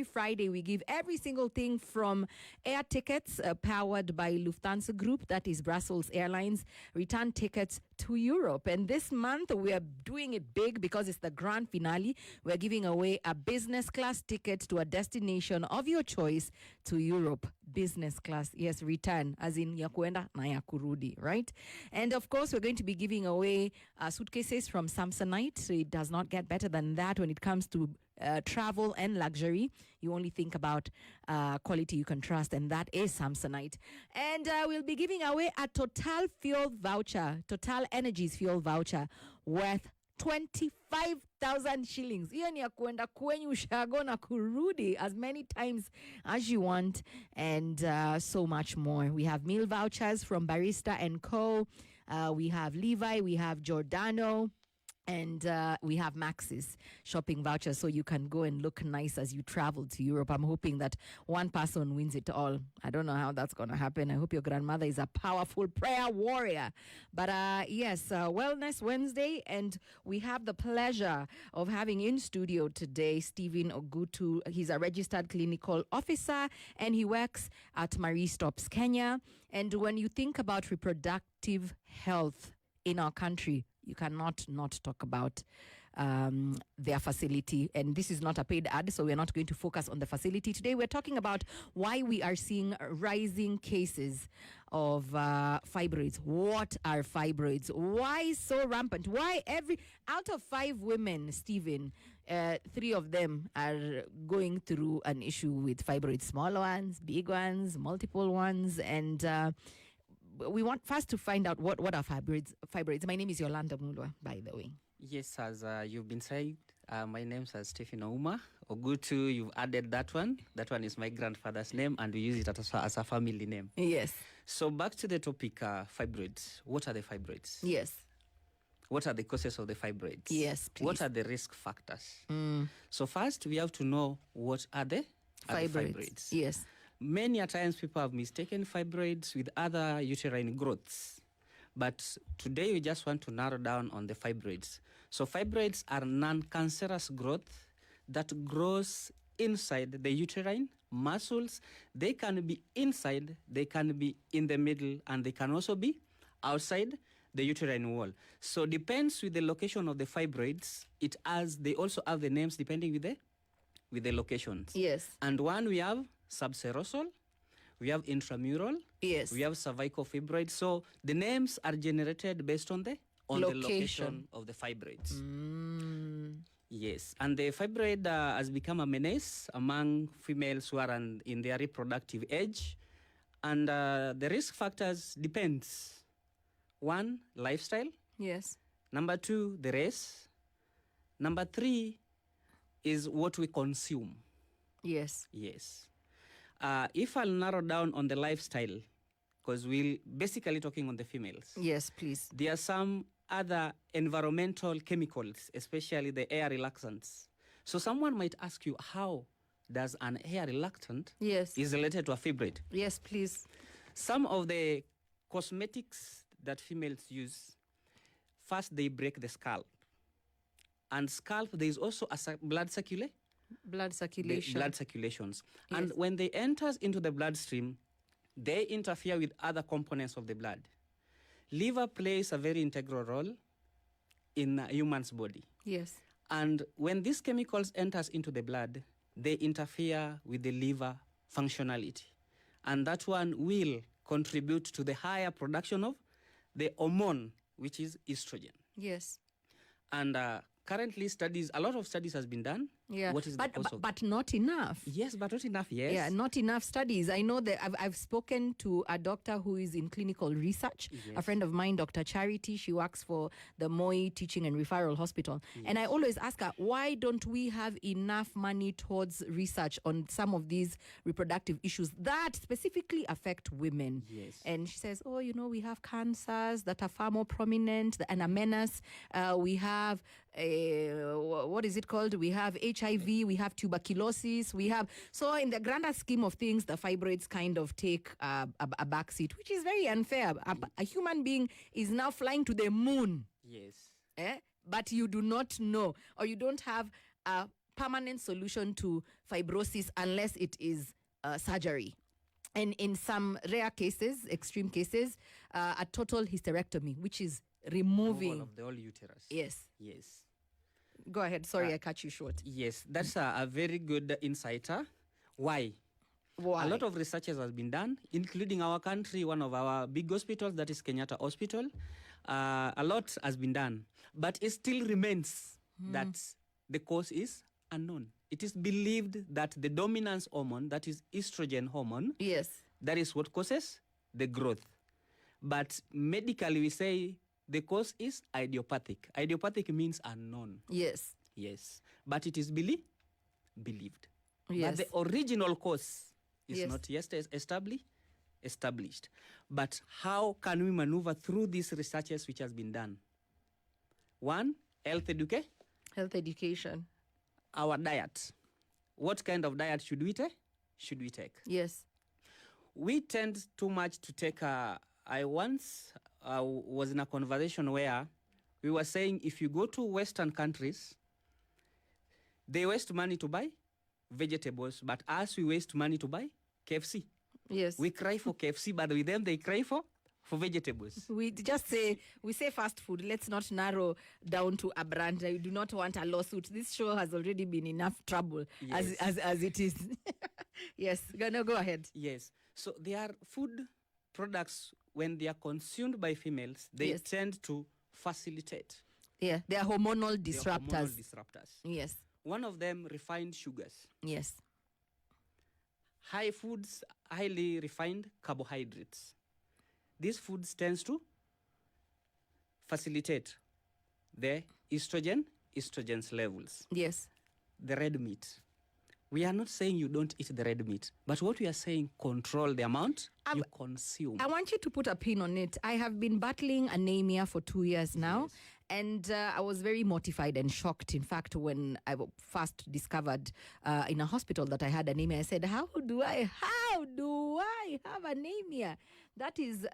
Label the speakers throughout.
Speaker 1: Friday, we give every single thing from air tickets powered by Lufthansa Group, that is Brussels Airlines, return tickets to Europe. And this month, we are doing it big because it's the grand finale. We're giving away a business class ticket to a destination of your choice to Europe. Business class, yes, return, as in ya kuenda na ya kurudi, right? And of course, we're going to be giving away suitcases from Samsonite. So it does not get better than that when it comes to travel and luxury. You only think about quality you can trust, and that is Samsonite. And we'll be giving away a Total fuel voucher, Total Energies fuel voucher worth 25,000 shillings. Hiyo ni ya kuenda kwenye ushago na kurudi as many times as you want, and so much more. We have meal vouchers from Barista & Co. We have Levi, we have Giordano, and we have Max's shopping vouchers, so you can go and look nice as you travel to Europe. I'm hoping that one person wins it all. I don't know how that's going to happen. I hope your grandmother is a powerful prayer warrior. But yes, Wellness Wednesday, and we have the pleasure of having in studio today Stephen Ogutu. He's a registered clinical officer, and he works at Marie Stopes, Kenya. And when you think about reproductive health in our country, you cannot not talk about their facility. And this is not a paid ad, so we're not going to focus on the facility. Today, we're talking about why we are seeing rising cases of fibroids. What are fibroids? Why so rampant? Why out of 5 women, Stephen, 3 of them are going through an issue with fibroids? Small ones, big ones, multiple ones, and we want first to find out what are fibroids. My name is Yolanda Mulwa, by the way.
Speaker 2: Yes, as you've been saying, my name's Stephen Ouma Ogutu. You've added that one. That one is my grandfather's name, and we use it as a family name.
Speaker 1: Yes.
Speaker 2: So back to the topic, fibroids. What are the fibroids?
Speaker 1: Yes.
Speaker 2: What are the causes of the fibroids?
Speaker 1: Yes, please.
Speaker 2: What are the risk factors? So first, we have to know what are the fibroids.
Speaker 1: Yes.
Speaker 2: Many a times people have mistaken fibroids with other uterine growths. But today we just want to narrow down on the fibroids. So fibroids are non-cancerous growth that grows inside the uterine muscles. They can be inside, they can be in the middle, and they can also be outside the uterine wall. So depends with the location of the fibroids. They also have the names depending with the locations.
Speaker 1: Yes.
Speaker 2: And one we have subserosal, we have intramural,
Speaker 1: yes,
Speaker 2: we have cervical fibroids. So the names are generated based on the location of the fibroids. Yes, and the fibroid has become a menace among females who are in their reproductive age, and the risk factors depends. 1, lifestyle.
Speaker 1: Yes.
Speaker 2: Number 2, the race. Number 3 is what we consume.
Speaker 1: Yes.
Speaker 2: Yes. If I'll narrow down on the lifestyle, because we're basically talking on the females.
Speaker 1: Yes, please.
Speaker 2: There are some other environmental chemicals, especially the air relaxants. So someone might ask you, how does an air relaxant is related to a fibroid?
Speaker 1: Yes, please.
Speaker 2: Some of the cosmetics that females use, first they break the scalp. And scalp, there is also a blood circulation.
Speaker 1: Blood circulation.
Speaker 2: Blood circulations.
Speaker 1: Yes.
Speaker 2: And when they enter into the bloodstream, they interfere with other components of the blood. Liver plays a very integral role in a human's body.
Speaker 1: Yes.
Speaker 2: And when these chemicals enters into the blood, they interfere with the liver functionality. And that one will contribute to the higher production of the hormone, which is estrogen.
Speaker 1: Yes.
Speaker 2: And currently a lot of studies has been done.
Speaker 1: Yeah.
Speaker 2: What is the cause of
Speaker 1: but not enough.
Speaker 2: Yes, but not enough, yes.
Speaker 1: Yeah, not enough studies. I know that I've spoken to a doctor who is in clinical research, a friend of mine, Dr. Charity. She works for the Moi Teaching and Referral Hospital. Yes. And I always ask her, why don't we have enough money towards research on some of these reproductive issues that specifically affect women?
Speaker 2: Yes.
Speaker 1: And she says, we have cancers that are far more prominent and a menace. We have, what is it called? We have HIV, we have tuberculosis, so in the grander scheme of things, the fibroids kind of take a backseat, which is very unfair. A human being is now flying to the moon.
Speaker 2: Yes.
Speaker 1: But you do not know, or you don't have a permanent solution to fibrosis unless it is surgery. And in some rare cases, extreme cases, a total hysterectomy, which is removing
Speaker 2: of the whole uterus.
Speaker 1: Yes.
Speaker 2: Yes.
Speaker 1: Go ahead. Sorry, I cut you short.
Speaker 2: Yes, that's a very good insight. Why?
Speaker 1: Why?
Speaker 2: A lot of research has been done, including our country, one of our big hospitals, that is Kenyatta Hospital. A lot has been done, but it still remains that the cause is unknown. It is believed that the dominance hormone, that is estrogen hormone,
Speaker 1: Yes.
Speaker 2: that is what causes the growth. But medically, we say the cause is idiopathic. Idiopathic means unknown.
Speaker 1: Yes.
Speaker 2: Yes. But it is believed.
Speaker 1: Yes.
Speaker 2: But the original cause is
Speaker 1: Yes.
Speaker 2: not yet established. But how can we maneuver through these researches which has been done? One, health education.
Speaker 1: Health education.
Speaker 2: Our diet. What kind of diet should we take?
Speaker 1: Yes.
Speaker 2: We tend too much to take I once was in a conversation where we were saying if you go to Western countries, they waste money to buy vegetables, but us, we waste money to buy KFC.
Speaker 1: Yes.
Speaker 2: We cry for KFC, but with them, they cry for vegetables.
Speaker 1: We say fast food. Let's not narrow down to a brand. I do not want a lawsuit. This show has already been enough trouble
Speaker 2: Yes.
Speaker 1: as it is. Yes. Go ahead.
Speaker 2: Yes. So there are food products, when they are consumed by females, they
Speaker 1: Yes.
Speaker 2: tend to facilitate.
Speaker 1: Yeah. They are hormonal
Speaker 2: They are
Speaker 1: disruptors.
Speaker 2: hormonal disruptors.
Speaker 1: Yes.
Speaker 2: One of them, refined sugars.
Speaker 1: Yes.
Speaker 2: High foods, highly refined carbohydrates. These foods tends to facilitate the estrogen's levels.
Speaker 1: Yes.
Speaker 2: The red meat. We are not saying you don't eat the red meat, but what we are saying, control the amount you consume.
Speaker 1: I want you to put a pin on it. I have been battling anemia for 2 years now, and I was very mortified and shocked. In fact, when I first discovered in a hospital that I had anemia, I said, how do I have anemia? That is,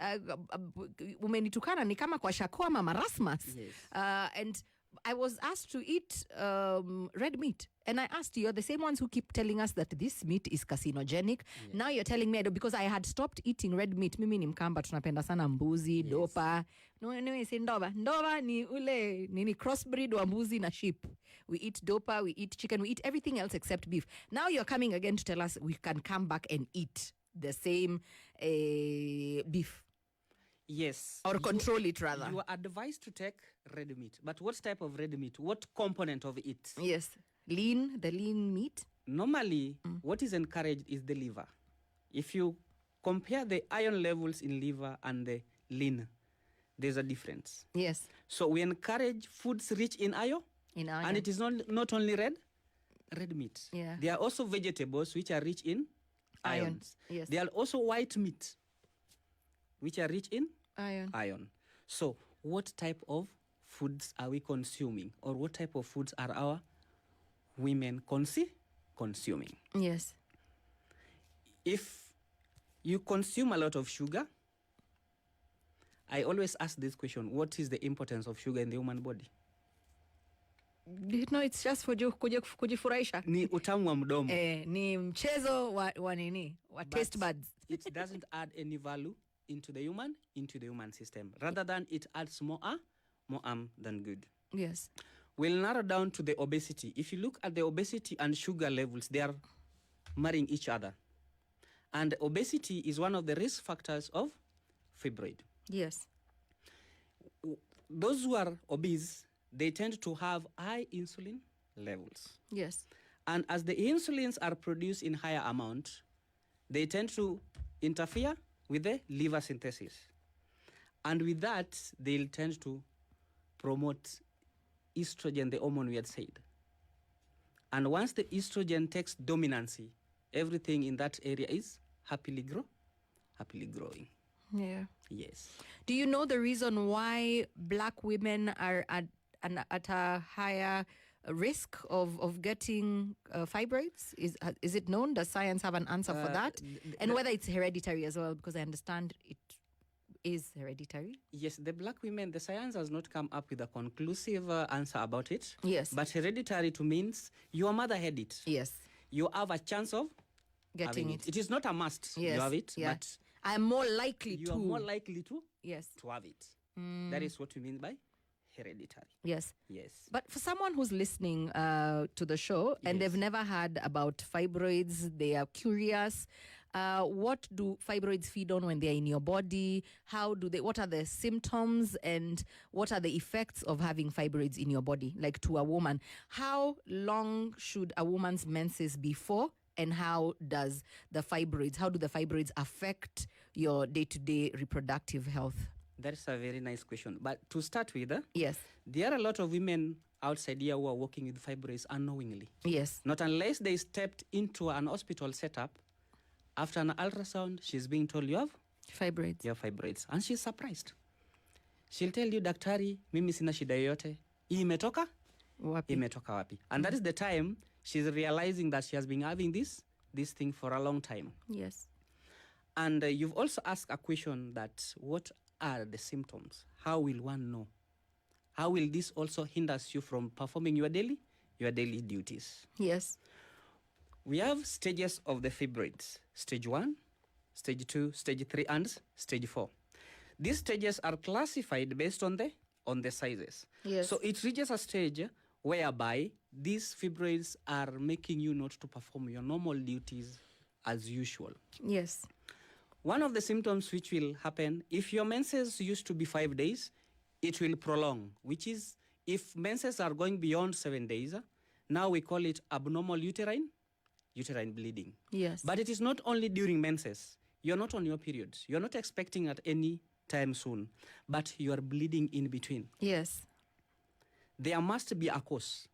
Speaker 1: umenitukana ni kama kwa shakwa ama marasmus.
Speaker 2: Yes.
Speaker 1: And I was asked to eat red meat. And I asked, you're the same ones who keep telling us that this meat is carcinogenic.
Speaker 2: Yes.
Speaker 1: Now you're telling me, because I had stopped eating red meat. Mimi ni mkamba, tunapenda sana mbuzi,
Speaker 2: Yes.
Speaker 1: dopa. No, anyway, si ndoba. Ndoba ni ule, nini crossbreed wa mbuzi na sheep. We eat dopa, we eat chicken, we eat everything else except beef. Now you're coming again to tell us we can come back and eat the same beef.
Speaker 2: Yes.
Speaker 1: Or control it rather.
Speaker 2: You are advised to take red meat. But what type of red meat? What component of it?
Speaker 1: Yes. The lean meat.
Speaker 2: Normally, what is encouraged is the liver. If you compare the iron levels in liver and the lean, there's a difference.
Speaker 1: Yes.
Speaker 2: So we encourage foods rich in iron.
Speaker 1: In iron.
Speaker 2: And it is not only red meat.
Speaker 1: Yeah.
Speaker 2: There are also vegetables which are rich in
Speaker 1: Iron.
Speaker 2: ions.
Speaker 1: Yes.
Speaker 2: There are also white meat which are rich in
Speaker 1: Iron.
Speaker 2: So what type of foods are we consuming, or what type of foods are our women consuming?
Speaker 1: Yes.
Speaker 2: If you consume a lot of sugar, I always ask this question, what is the importance of sugar in the human body?
Speaker 1: No, it's just for kujifurahisha.
Speaker 2: Ni utamu wa mdomo.
Speaker 1: Ni mchezo wa nini? Wa taste buds.
Speaker 2: It doesn't add any value into the human system. Rather than it adds more harm than good.
Speaker 1: Yes.
Speaker 2: We'll narrow down to the obesity. If you look at the obesity and sugar levels, they are marrying each other. And obesity is one of the risk factors of fibroid.
Speaker 1: Yes.
Speaker 2: Those who are obese, they tend to have high insulin levels.
Speaker 1: Yes.
Speaker 2: And as the insulins are produced in higher amount, they tend to interfere with the liver synthesis. And with that, they'll tend to promote estrogen, the hormone we had said. And once the estrogen takes dominancy, everything in that area is happily growing.
Speaker 1: Yeah.
Speaker 2: Yes.
Speaker 1: Do you know the reason why black women are at a higher risk of getting fibroids? Is it known? Does science have an answer for that? And whether it's hereditary as well, because I understand is hereditary.
Speaker 2: Yes, the black women, the science has not come up with a conclusive answer about it.
Speaker 1: Yes.
Speaker 2: But hereditary to means your mother had it.
Speaker 1: Yes.
Speaker 2: You have a chance of
Speaker 1: Getting
Speaker 2: having
Speaker 1: it.
Speaker 2: It is not a must.
Speaker 1: Yes.
Speaker 2: You have it,
Speaker 1: Yeah.
Speaker 2: but
Speaker 1: I'm more likely
Speaker 2: you
Speaker 1: to.
Speaker 2: are more likely to
Speaker 1: Yes.
Speaker 2: have it. That is what we mean by hereditary.
Speaker 1: Yes.
Speaker 2: Yes.
Speaker 1: But for someone who's listening to the show and they've never heard about fibroids, they are curious. What do fibroids feed on when they're in your body? What are the symptoms and what are the effects of having fibroids in your body? Like to a woman, how long should a woman's menses be for? And how do the fibroids affect your day-to-day reproductive health?
Speaker 2: That is a very nice question. But to start with,
Speaker 1: Yes.
Speaker 2: there are a lot of women outside here who are working with fibroids unknowingly.
Speaker 1: Yes.
Speaker 2: Not unless they stepped into an hospital setup. After an ultrasound, she's being told you have
Speaker 1: Fibroids.
Speaker 2: fibroids. And she's surprised. She'll tell you, daktari, mimi sina shida yoyote. Hii imetoka?
Speaker 1: Wapi?
Speaker 2: Imetoka wapi? And that is the time she's realizing that she has been having this thing for a long time.
Speaker 1: Yes.
Speaker 2: And you've also asked a question that what are the symptoms? How will one know? How will this also hinder you from performing your daily duties?
Speaker 1: Yes.
Speaker 2: We have stages of the fibroids. Stage 1, stage 2, stage 3, and stage 4. These stages are classified based on the sizes.
Speaker 1: Yes.
Speaker 2: So it reaches a stage whereby these fibroids are making you not to perform your normal duties as usual.
Speaker 1: Yes.
Speaker 2: One of the symptoms which will happen, if your menses used to be 5 days, it will prolong, which is if menses are going beyond 7 days, now we call it abnormal uterine bleeding.
Speaker 1: Yes.
Speaker 2: But it is not only during menses. You're not on your periods. You're not expecting at any time soon, but you are bleeding in between.
Speaker 1: Yes.
Speaker 2: There must be a cause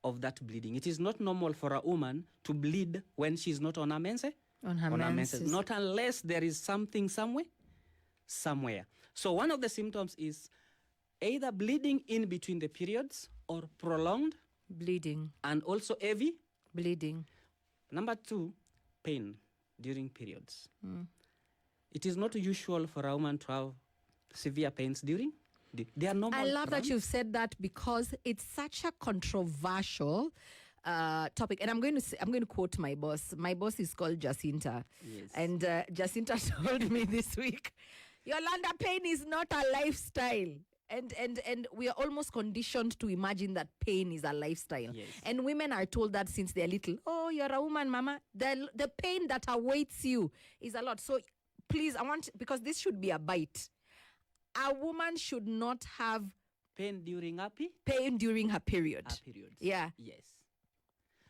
Speaker 2: of that bleeding. It is not normal for a woman to bleed when she's not on her menses.
Speaker 1: On her menses.
Speaker 2: Not unless there is something somewhere. So one of the symptoms is either bleeding in between the periods or prolonged
Speaker 1: Bleeding.
Speaker 2: and also heavy
Speaker 1: Bleeding.
Speaker 2: Number 2, pain during periods. It is not usual for a woman to have severe pains during. They are normal.
Speaker 1: I love that you've said that because it's such a controversial topic. And I'm going to quote my boss. My boss is called Jacinta.
Speaker 2: Yes.
Speaker 1: And Jacinta told me this week, Yolanda, pain is not a lifestyle. And we are almost conditioned to imagine that pain is a lifestyle.
Speaker 2: Yes.
Speaker 1: And women are told that since they're little. Oh, you're a woman, mama. The pain that awaits you is a lot. So please, because this should be a bite. A woman should not have
Speaker 2: pain during her
Speaker 1: period.
Speaker 2: period.
Speaker 1: Yeah.
Speaker 2: Yes.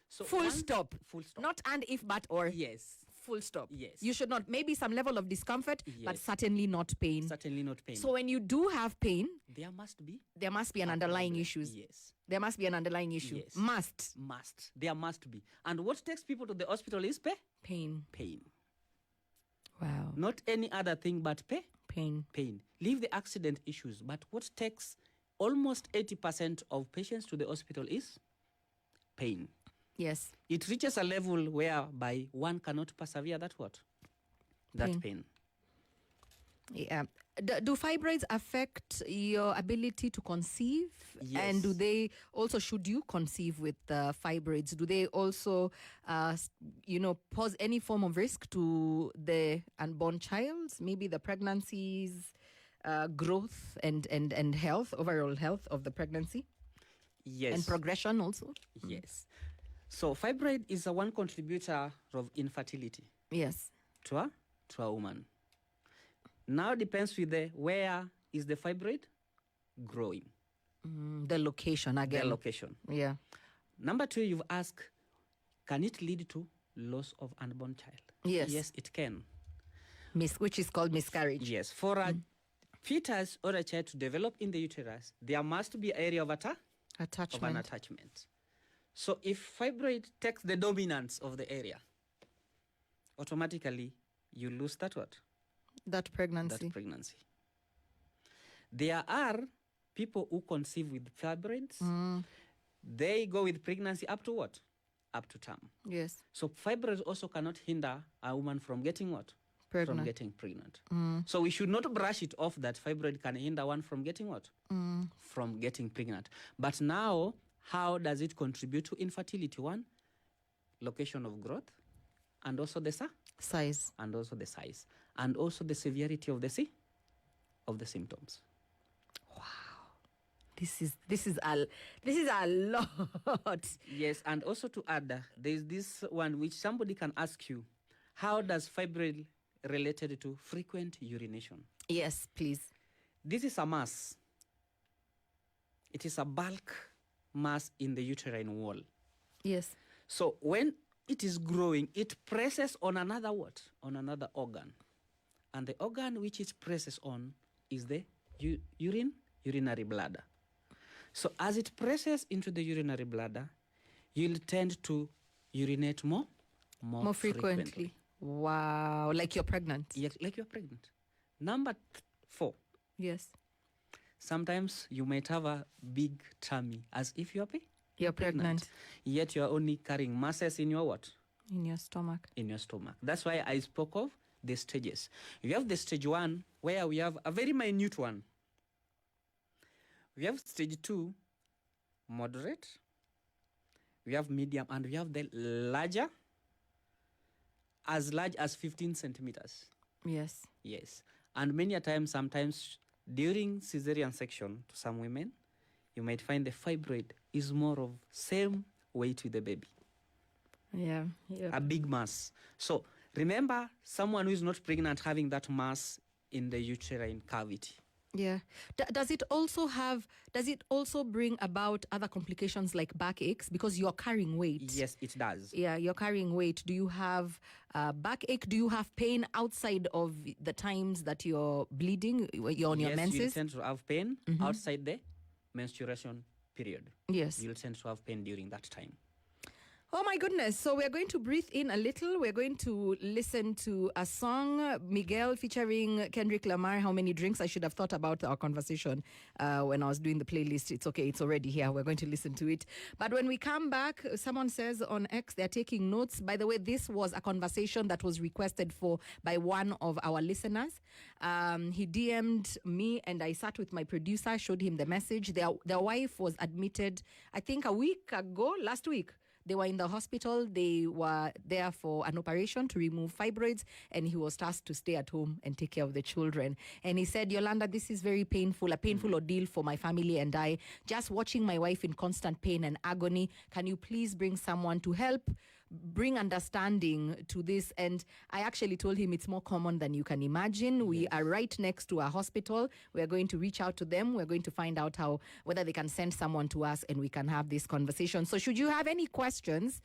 Speaker 2: So
Speaker 1: Full stop.
Speaker 2: Full stop.
Speaker 1: Not and if but or.
Speaker 2: Yes.
Speaker 1: Full stop.
Speaker 2: Yes.
Speaker 1: You should not. Maybe some level of discomfort, but
Speaker 2: Yes.
Speaker 1: certainly not pain.
Speaker 2: Certainly not pain.
Speaker 1: So when you do have pain,
Speaker 2: there must be
Speaker 1: an underlying
Speaker 2: problem.
Speaker 1: issue.
Speaker 2: Yes.
Speaker 1: There must be an underlying issue.
Speaker 2: Yes.
Speaker 1: Must.
Speaker 2: There must be. And what takes people to the hospital is
Speaker 1: Pain.
Speaker 2: pain.
Speaker 1: Wow.
Speaker 2: Not any other thing but
Speaker 1: Pain.
Speaker 2: pain. Leave the accident issues. But what takes almost 80% of patients to the hospital is pain.
Speaker 1: Yes.
Speaker 2: It reaches a level whereby one cannot persevere that pain.
Speaker 1: Yeah. Do fibroids affect your ability to conceive?
Speaker 2: Yes.
Speaker 1: And should you conceive with fibroids? Do they also, pose any form of risk to the unborn child? Maybe the pregnancy's growth and health, overall health of the pregnancy?
Speaker 2: Yes.
Speaker 1: And progression also?
Speaker 2: Yes. So fibroid is a one contributor of infertility.
Speaker 1: Yes.
Speaker 2: To a woman. Now depends with where is the fibroid growing.
Speaker 1: The location again.
Speaker 2: The location.
Speaker 1: Yeah.
Speaker 2: Number 2, you've asked, can it lead to loss of unborn child?
Speaker 1: Yes.
Speaker 2: Yes, it can.
Speaker 1: Which is called miscarriage.
Speaker 2: Yes. For a fetus or a child to develop in the uterus, there must be area of an attachment. So if fibroid takes the dominance of the area, automatically you lose
Speaker 1: that pregnancy.
Speaker 2: There are people who conceive with fibroids. They go with pregnancy up to Up to term.
Speaker 1: Yes.
Speaker 2: So fibroids also cannot hinder a woman from getting from getting pregnant. So we should not brush it off that fibroid can hinder one from getting what? From getting pregnant. But now, how does it contribute to infertility? One, location of growth, and also the
Speaker 1: size,
Speaker 2: and also the size, and also the severity of the symptoms.
Speaker 1: Wow, this is a lot.
Speaker 2: Yes, and also to add, there is this one which somebody can ask you: how does fibroid related to frequent urination?
Speaker 1: Yes, please.
Speaker 2: This is a mass. It is a bulk mass in the uterine wall.
Speaker 1: Yes.
Speaker 2: So when it is growing, it presses on another what? On another organ. And the organ which it presses on is the urinary bladder. So as it presses into the urinary bladder, you'll tend to urinate more frequently.
Speaker 1: Wow, like you're pregnant.
Speaker 2: Yes, like you're pregnant. Number 4.
Speaker 1: Yes.
Speaker 2: Sometimes you might have a big tummy as if you're
Speaker 1: pregnant.
Speaker 2: Yet you're only carrying masses in your what?
Speaker 1: In your stomach.
Speaker 2: In your stomach. That's why I spoke of the stages. You have the stage 1, where we have a very minute one. We have stage 2, moderate. We have medium, and we have the larger, as large as 15 centimeters.
Speaker 1: Yes.
Speaker 2: Yes. And many a times, sometimes during cesarean section, to some women, you might find the fibroid is more of same weight with the baby.
Speaker 1: Yeah.
Speaker 2: A big mass. So remember, someone who is not pregnant having that mass in the uterine cavity.
Speaker 1: Yeah. Does it also bring about other complications like backaches because you're carrying weight?
Speaker 2: Yes, it does.
Speaker 1: Yeah, you're carrying weight. Do you have backache? Do you have pain outside of the times that you're bleeding? You're on your menses?
Speaker 2: Yes, you tend to have pain outside the menstruation period.
Speaker 1: Yes.
Speaker 2: You'll tend to have pain during that time.
Speaker 1: Oh my goodness. So we're going to breathe in a little. We're going to listen to a song, Miguel featuring Kendrick Lamar, How Many Drinks. I should have thought about our conversation when I was doing the playlist. It's okay. It's already here. We're going to listen to it. But when we come back, someone says on X, they're taking notes. By the way, this was a conversation that was requested for by one of our listeners. He DM'd me and I sat with my producer, showed him the message. Their wife was admitted, I think last week. They were in the hospital. They were there for an operation to remove fibroids, and he was tasked to stay at home and take care of the children. And he said, Yolanda, this is very painful, a painful ordeal for my family and I. Just watching my wife in constant pain and agony. Can you please bring someone to help bring understanding to this? And I actually told him it's more common than you can imagine. Yes. We are right next to a hospital. We're going to reach out to them. We're going to find out whether they can send someone to us and we can have this conversation. So should you have any questions,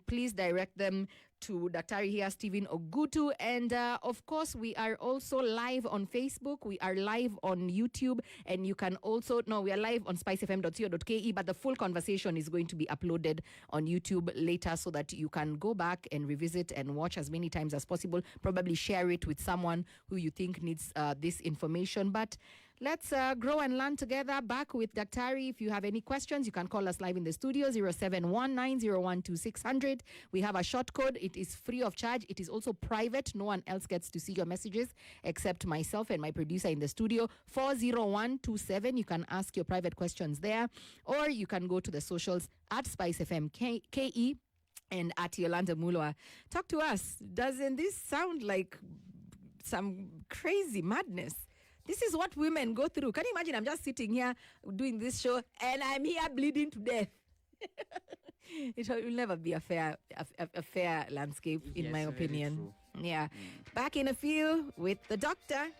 Speaker 1: please direct them to Daktari here, Stephen Ogutu. And of course, we are also live on Facebook. We are live on YouTube. And you can also, we are live on spicefm.co.ke, but the full conversation is going to be uploaded on YouTube later so that you can go back and revisit and watch as many times as possible. Probably share it with someone who you think needs this information. But let's grow and learn together. Back with Daktari. If you have any questions, you can call us live in the studio, 0719012600. We have a short code. It is free of charge. It is also private. No one else gets to see your messages except myself and my producer in the studio. 40127. You can ask your private questions there. Or you can go to the socials at SpiceFM KE and at Yolanda Mulwa. Talk to us. Doesn't this sound like some crazy madness? This is what women go through. Can you imagine? I'm just sitting here doing this show and I'm here bleeding to death. It will never be a fair landscape, in my opinion. Yeah. Back in a few with the doctor.